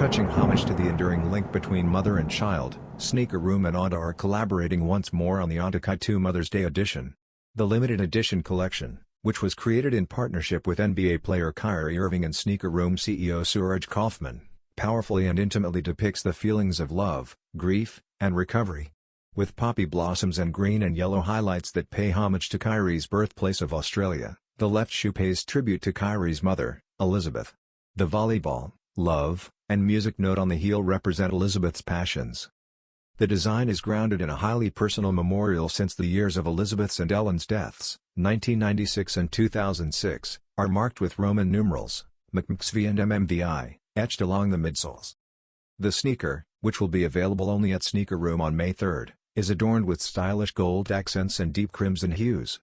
touching homage to the enduring link between mother and child, Sneaker Room and ANTA are collaborating once more on the ANTA Kai 2 Mother's Day edition. The limited edition collection, which was created in partnership with NBA player Kyrie Irving and Sneaker Room CEO Suraj Kaufman, powerfully and intimately depicts the feelings of love, grief, and recovery. With poppy blossoms and green and yellow highlights that pay homage to Kyrie's birthplace of Australia, the left shoe pays tribute to Kyrie's mother, Elizabeth. The volleyball, love, and music note on the heel represent Elizabeth's passions. The design is grounded in a highly personal memorial since the years of Elizabeth's and Ellen's deaths, 1996 and 2006, are marked with Roman numerals, MXV and MMVI, etched along the midsoles. The sneaker, which will be available only at Sneaker Room on May 3, is adorned with stylish gold accents and deep crimson hues.